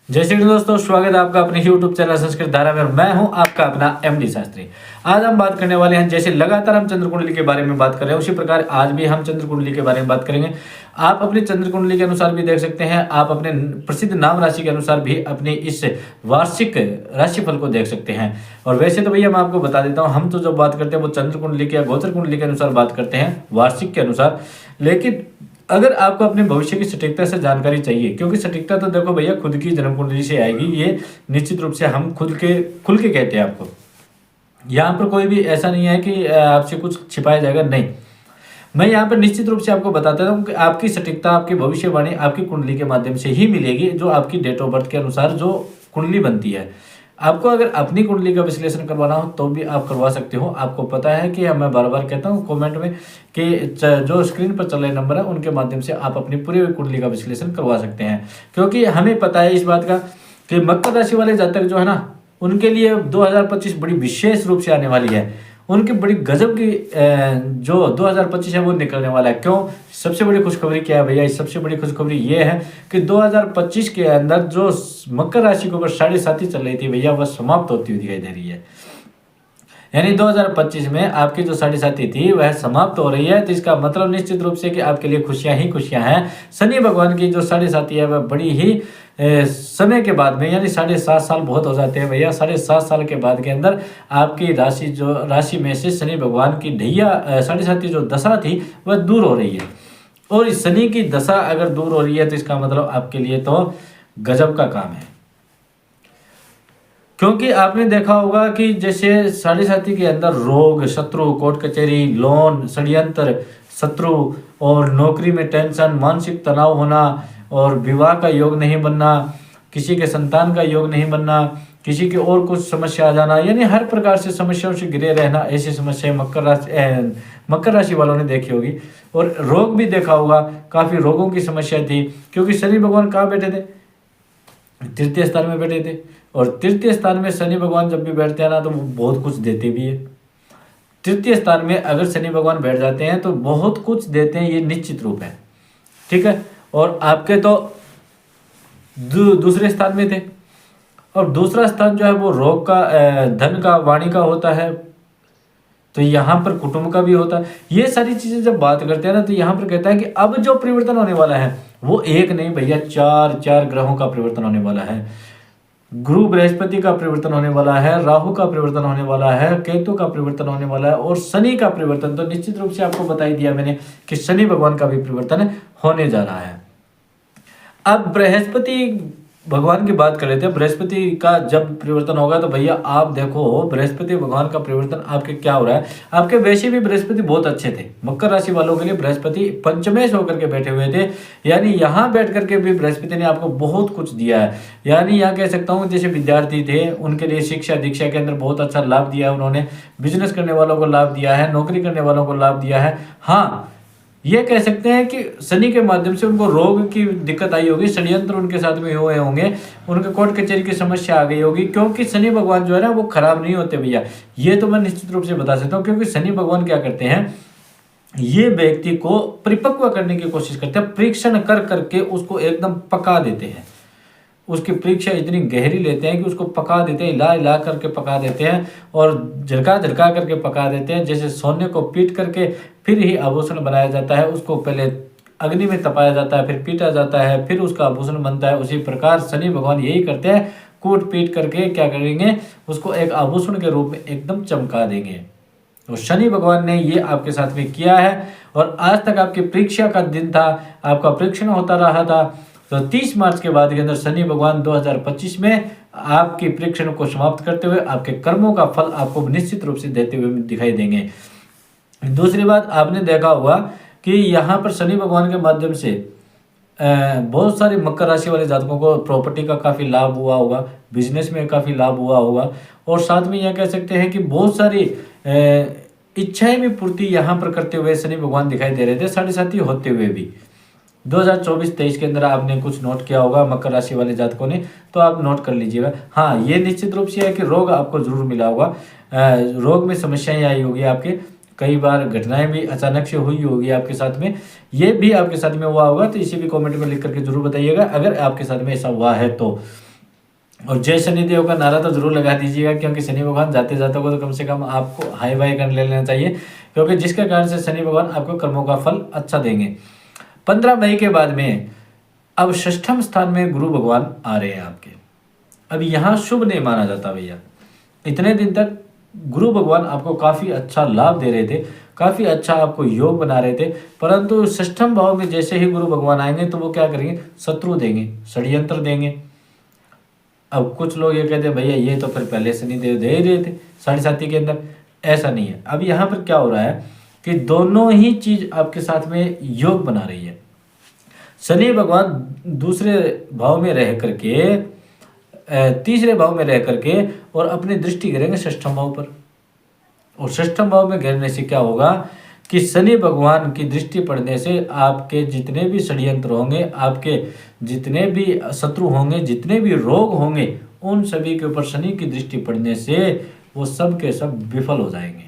जय श्री कृष्ण दोस्तों, स्वागत है आपका अपने YouTube चैनल संस्कृत धारा में। मैं हूं आपका अपना एमडी शास्त्री। आज हम बात करने वाले हैं, जैसे लगातार हम चंद्र कुंडली के बारे में बात कर रहे हैं, उसी प्रकार आज भी हम चंद्र कुंडली के बारे में बात करेंगे। आप अपनी चंद्र कुंडली के अनुसार भी देख सकते हैं, आप अपने प्रसिद्ध नाम राशि के अनुसार भी अपने इस वार्षिक राशिफल को देख सकते हैं। और वैसे तो भैया मैं आपको बता देता हूँ, हम तो जब बात करते हैं वो चंद्र कुंडली के या गोचर कुंडली के अनुसार बात करते हैं, वार्षिक के अनुसार। लेकिन अगर आपको अपने भविष्य की सटीकता से जानकारी चाहिए, क्योंकि सटीकता तो देखो भैया खुद की जन्म कुंडली से आएगी, ये निश्चित रूप से हम खुल के कहते हैं आपको। यहाँ पर कोई भी ऐसा नहीं है कि आपसे कुछ छिपाया जाएगा, नहीं। मैं यहाँ पर निश्चित रूप से आपको बताता हूँ कि आपकी सटीकता, आपकी भविष्यवाणी आपकी कुंडली के माध्यम से ही मिलेगी, जो आपकी डेट ऑफ बर्थ के अनुसार जो कुंडली बनती है। आपको अगर अपनी कुंडली का विश्लेषण करवाना हो तो भी आप करवा सकते हो। आपको पता है कि मैं बार बार कहता हूँ कमेंट में कि जो स्क्रीन पर चल रहे नंबर है उनके माध्यम से आप अपनी पूरी कुंडली का विश्लेषण करवा सकते हैं। क्योंकि हमें पता है इस बात का कि मकर राशि वाले जातक जो है ना, उनके लिए 2025 बड़ी विशेष रूप से आने वाली है। उनकी बड़ी गजब की जो 2025 है वो निकलने वाला है। क्यों? सबसे बड़ी खुशखबरी क्या है भैया? इस सबसे बड़ी खुशखबरी ये है कि 2025 के अंदर जो मकर राशि के ऊपर 7.5 चल रही थी भैया, वह समाप्त होती हुई दिखाई दे रही है। यानी 2025 में आपकी जो 7.5 थी वह समाप्त हो रही है। तो इसका मतलब निश्चित रूप से कि आपके लिए खुशियां ही खुशियां हैं। शनि भगवान की जो 7.5 है वह बड़ी ही समय के बाद में, यानी 7.5 साल बहुत हो जाते हैं भैया, 7.5 साल के बाद के अंदर आपकी राशि में से शनि भगवान की ढैया 7.5 जो दशा थी वह दूर हो रही है। और इस शनि की दशा अगर दूर हो रही है तो इसका मतलब आपके लिए तो गजब का काम है। क्योंकि आपने देखा होगा कि जैसे 7.5 के अंदर रोग, शत्रु, कोर्ट कचहरी, लोन, षड्यंत्र, शत्रु और नौकरी में टेंशन, मानसिक तनाव होना और विवाह का योग नहीं बनना, किसी के संतान का योग नहीं बनना, किसी की और कुछ समस्या आ जाना, यानी हर प्रकार से समस्याओं से घिरे रहना, ऐसी समस्याएं मकर राशि वालों ने देखी होगी। और रोग भी देखा होगा, काफी रोगों की समस्या थी। क्योंकि शनि भगवान कहाँ बैठे थे? तृतीय स्थान में बैठे थे। और तृतीय स्थान में शनि भगवान जब भी बैठते हैं ना तो वो बहुत कुछ देते भी है। तृतीय स्थान में अगर शनि भगवान बैठ जाते हैं तो बहुत कुछ देते हैं, ये निश्चित रूप है। ठीक है। और आपके तो दूसरे स्थान में थे, और दूसरा स्थान जो है वो रोग का, धन का, वाणी का होता है। तो यहाँ पर कुटुंब का भी होता है। ये सारी चीजें जब बात करते हैं ना तो यहाँ पर कहता है कि अब जो परिवर्तन होने वाला है वो एक नहीं भैया, चार ग्रहों का परिवर्तन होने वाला है। गुरु बृहस्पति का परिवर्तन होने वाला है, राहु का परिवर्तन होने वाला है, केतु का परिवर्तन होने वाला है और शनि का परिवर्तन तो निश्चित रूप से आपको बता ही दिया मैंने कि शनि भगवान का भी परिवर्तन होने जा रहा है। अब बृहस्पति भगवान की बात कर लेते हैं। बृहस्पति का जब परिवर्तन होगा तो भैया आप देखो बृहस्पति भगवान का परिवर्तन आपके क्या हो रहा है। आपके वैसे भी बृहस्पति बहुत अच्छे थे। मकर राशि वालों के लिए बृहस्पति पंचमेश होकर के बैठे हुए थे, यानी यहाँ बैठ करके भी बृहस्पति ने आपको बहुत कुछ दिया है। यानी यहाँ कह सकता हूँ जैसे विद्यार्थी थे उनके लिए शिक्षा दीक्षा के अंदर बहुत अच्छा लाभ दिया है उन्होंने, बिजनेस करने वालों को लाभ दिया है, नौकरी करने वालों को लाभ दिया है। हाँ, ये कह सकते हैं कि शनि के माध्यम से उनको रोग की दिक्कत आई होगी, षड्यंत्र उनके साथ में हुए होंगे, उनके कोर्ट कचहरी की समस्या आ गई होगी। क्योंकि शनि भगवान जो है ना वो खराब नहीं होते भैया, ये तो मैं निश्चित रूप से बता सकता हूँ। क्योंकि शनि भगवान क्या करते हैं, ये व्यक्ति को परिपक्व करने की कोशिश करते हैं, परीक्षण कर करके उसको एकदम पका देते हैं। उसकी परीक्षा इतनी गहरी लेते हैं कि उसको पका देते हैं, हिला करके पका देते हैं और झटका करके पका देते हैं। जैसे सोने को पीट करके फिर ही आभूषण बनाया जाता है, उसको पहले अग्नि में तपाया जाता है, फिर पीटा जाता है, फिर उसका आभूषण बनता है। उसी प्रकार शनि भगवान यही करते हैं, कूट पीट करके क्या करेंगे, उसको एक आभूषण के रूप में एकदम चमका देंगे। तो शनि भगवान ने ये आपके साथ में किया है। और आज तक आपकी परीक्षा का दिन था, आपका परीक्षण होता रहा था। तो 30 मार्च के बाद के अंदर शनि भगवान 2025 में आपकी परीक्षण को समाप्त करते हुए आपके कर्मों का फल आपको निश्चित रूप से देते हुए दिखाई देंगे। दूसरी बात, आपने देखा होगा कि यहाँ पर शनि भगवान के माध्यम से बहुत सारे मकर राशि वाले जातकों को प्रॉपर्टी का काफ़ी लाभ हुआ होगा, बिजनेस में काफ़ी लाभ हुआ होगा। और साथ में यह कह सकते हैं कि बहुत सारी इच्छाएं भी पूर्ति यहाँ पर करते हुए शनि भगवान दिखाई दे रहे थे, 7.5 होते हुए भी। 2024-23 के अंदर आपने कुछ नोट किया होगा मकर राशि वाले जातकों ने, तो आप नोट कर लीजिएगा। हाँ, ये निश्चित रूप से है कि रोग आपको जरूर मिला होगा, रोग में समस्याएं आई होगी आपके, कई बार घटनाएं भी अचानक से हुई होगी आपके साथ में, ये भी आपके साथ में हुआ होगा। तो इसे भी कमेंट में लिख करके जरूर बताइएगा अगर आपके साथ में ऐसा हुआ है तो। और जय शनिदेव का नारा तो जरूर लगा दीजिएगा, क्योंकि शनि भगवान जाते जाते को तो कम से कम आपको हाई फाई कर लेना चाहिए, क्योंकि जिसके कारण से शनि भगवान आपको कर्मों का फल अच्छा देंगे। 15 मई के बाद में अब षष्ठम स्थान में गुरु भगवान आ रहे हैं आपके। अब यहाँ शुभ नहीं माना जाता भैया। इतने दिन तक गुरु भगवान आपको काफ़ी अच्छा लाभ दे रहे थे, काफ़ी अच्छा आपको योग बना रहे थे, परंतु षष्ठम भाव में जैसे ही गुरु भगवान आएंगे तो वो क्या करेंगे, शत्रु देंगे, षड्यंत्र देंगे। अब कुछ लोग ये कहते हैं भैया ये तो फिर पहले शनिदेव दे ही रहे थे 7.5 के अंदर। ऐसा नहीं है। अब यहाँ पर क्या हो रहा है कि दोनों ही चीज आपके साथ में योग बना रही है। शनि भगवान दूसरे भाव में रह करके, तीसरे भाव में रह करके और अपनी दृष्टि करेंगे षष्ठम भाव पर। और षष्ठम भाव में गिरने से क्या होगा कि शनि भगवान की दृष्टि पड़ने से आपके जितने भी षड्यंत्र होंगे, आपके जितने भी शत्रु होंगे, जितने भी रोग होंगे, उन सभी के ऊपर शनि की दृष्टि पड़ने से वो सब के सब विफल हो जाएंगे।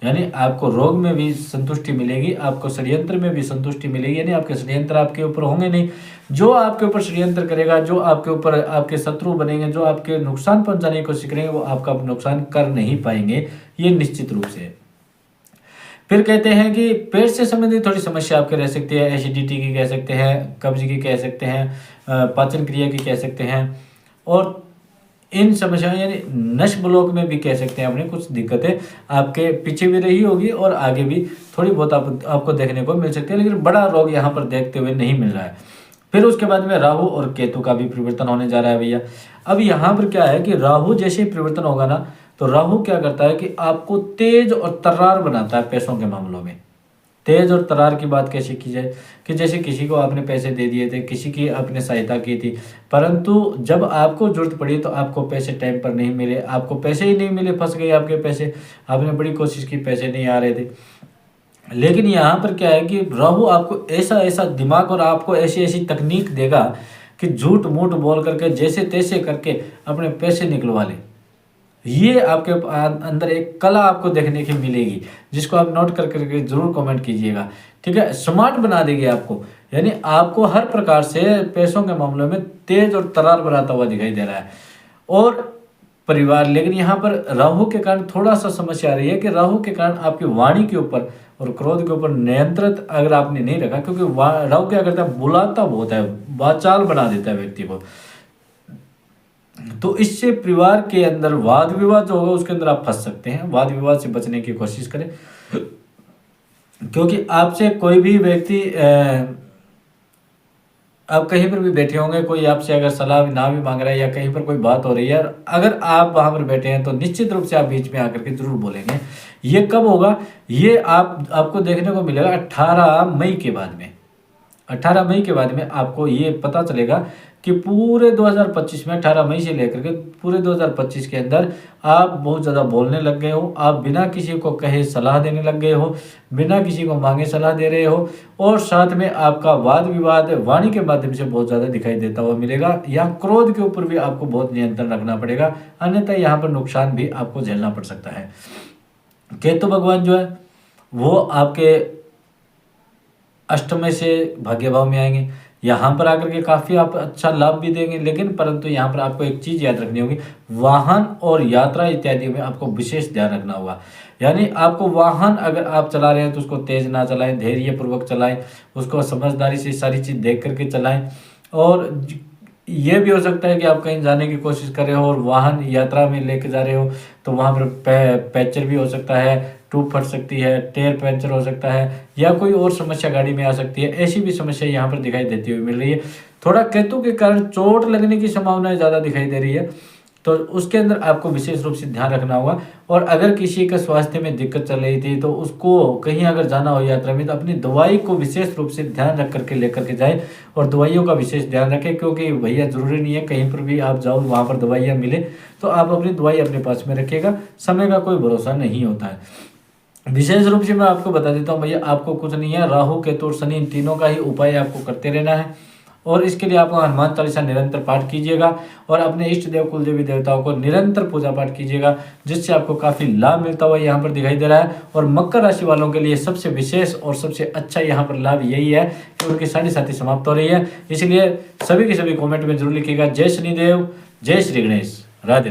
यानी आपको रोग में भी संतुष्टि मिलेगी, आपको षड्यंत्र में भी संतुष्टि मिलेगी। यानी आपके षड्यंत्र आपके ऊपर होंगे नहीं। जो आपके ऊपर षड्यंत्र करेगा, जो आपके ऊपर आपके शत्रु बनेंगे, जो आपके नुकसान पहुंचाने की कोशिश करेंगे, वो आपका नुकसान कर नहीं पाएंगे, ये निश्चित रूप से। फिर कहते हैं कि पेट से संबंधित थोड़ी समस्या आपके रह सकती है, एसिडिटी की कह सकते हैं, कब्ज की कह सकते हैं, पाचन क्रिया की कह सकते हैं, और इन समस्याओं यानी नस ब्लॉक में भी कह सकते हैं। अपने कुछ दिक्कतें आपके पीछे भी रही होगी और आगे भी थोड़ी बहुत आपको देखने को मिल सकती है, लेकिन बड़ा रोग यहाँ पर देखते हुए नहीं मिल रहा है। फिर उसके बाद में राहु और केतु का भी परिवर्तन होने जा रहा है भैया। अब यहाँ पर क्या है कि राहु जैसे ही परिवर्तन होगा ना, तो राहु क्या करता है कि आपको तेज और तर्रार बनाता है पैसों के मामलों में। तेज और तरार की बात कैसे की जाए कि जैसे किसी को आपने पैसे दे दिए थे, किसी की आपने सहायता की थी, परंतु जब आपको जरूरत पड़ी तो आपको पैसे टाइम पर नहीं मिले, आपको पैसे ही नहीं मिले, फंस गए आपके पैसे, आपने बड़ी कोशिश की, पैसे नहीं आ रहे थे। लेकिन यहाँ पर क्या है कि राहु आपको ऐसा ऐसा दिमाग और आपको ऐसी ऐसी तकनीक देगा कि झूठ मूठ बोल करके जैसे तैसे करके अपने पैसे निकलवा ले। ये आपके अंदर एक कला आपको देखने की मिलेगी, जिसको आप नोट कर करके जरूर कमेंट कीजिएगा। ठीक है, स्मार्ट बना देगी आपको, यानी आपको हर प्रकार से पैसों के मामलों में तेज और तरार बनाता हुआ दिखाई दे रहा है। और परिवार, लेकिन यहाँ पर राहु के कारण थोड़ा सा समस्या आ रही है कि राहु के कारण आपकी वाणी के ऊपर और क्रोध के ऊपर नियंत्रित अगर आपने नहीं रखा, क्योंकि राहु क्या करता है, बुलाता बहुत है, वाचाल बना देता है व्यक्ति को, तो इससे परिवार के अंदर वाद विवाद जो होगा उसके अंदर आप फंस सकते हैं। वाद विवाद से बचने की कोशिश करें, क्योंकि आपसे कोई भी व्यक्ति आप कहीं पर भी बैठे होंगे, कोई आपसे अगर सलाह ना भी मांग रहा है या कहीं पर कोई बात हो रही है, अगर आप वहां पर बैठे हैं तो निश्चित रूप से आप बीच में आकर के जरूर बोलेंगे। ये कब होगा, ये आपको देखने को मिलेगा 18 मई के बाद में। 18 मई के बाद में आपको ये पता चलेगा कि पूरे 2025 में 18 मई से लेकर के पूरे 2025 के अंदर आप बहुत ज़्यादा बोलने लग गए हो, आप बिना किसी को कहे सलाह देने लग गए हो, बिना किसी को मांगे सलाह दे रहे हो, और साथ में आपका वाद विवाद वाणी के माध्यम से बहुत ज़्यादा दिखाई देता हुआ मिलेगा। यहाँ क्रोध के ऊपर भी आपको बहुत नियंत्रण रखना पड़ेगा, अन्यथा यहाँ पर नुकसान भी आपको झेलना पड़ सकता है। केतु भगवान जो है वो आपके अष्टम से भाग्य भाव में आएंगे, यहाँ पर आकर के काफ़ी आप अच्छा लाभ भी देंगे, लेकिन परंतु यहाँ पर आपको एक चीज़ याद रखनी होगी, वाहन और यात्रा इत्यादि में आपको विशेष ध्यान रखना होगा। यानी आपको वाहन अगर आप चला रहे हैं तो उसको तेज ना चलाएं, धैर्यपूर्वक चलाएं, उसको समझदारी से सारी चीज़ देख करके चलाएं। और ये भी हो सकता है कि आप कहीं जाने की कोशिश कर रहे हो और वाहन यात्रा में लेके जा रहे हो तो वहाँ पर पैंचर भी हो सकता है, ट्यूब फट सकती है, टायर पंचर हो सकता है, या कोई और समस्या गाड़ी में आ सकती है। ऐसी भी समस्या यहाँ पर दिखाई देती हुई मिल रही है। थोड़ा केतु के कारण चोट लगने की संभावना ज़्यादा दिखाई दे रही है, तो उसके अंदर आपको विशेष रूप से ध्यान रखना होगा। और अगर किसी का स्वास्थ्य में दिक्कत चल रही थी तो उसको कहीं अगर जाना हो यात्रा में तो अपनी दवाई को विशेष रूप से ध्यान रख करके लेकर के जाए, और दवाइयों का विशेष ध्यान रखें, क्योंकि भैया ज़रूरी नहीं है कहीं पर भी आप जाओ वहाँ पर दवाइयाँ मिले, तो आप अपनी दवाई अपने पास में रखिएगा, समय का कोई भरोसा नहीं होता है। विशेष रूप से मैं आपको बता देता हूँ भैया, आपको कुछ नहीं है, राहु केतु और शनि इन तीनों का ही उपाय आपको करते रहना है, और इसके लिए आपको हनुमान चालीसा निरंतर पाठ कीजिएगा और अपने इष्ट देव कुल देवी देवताओं को निरंतर पूजा पाठ कीजिएगा, जिससे आपको काफ़ी लाभ मिलता हुआ यहाँ पर दिखाई दे रहा है। और मकर राशि वालों के लिए सबसे विशेष और सबसे अच्छा यहाँ पर लाभ यही है कि उनकी 7.5 समाप्त हो रही है, इसलिए सभी के सभी कॉमेंट में जरूर लिखिएगा जय शनिदेव, जय श्री गणेश। राधे।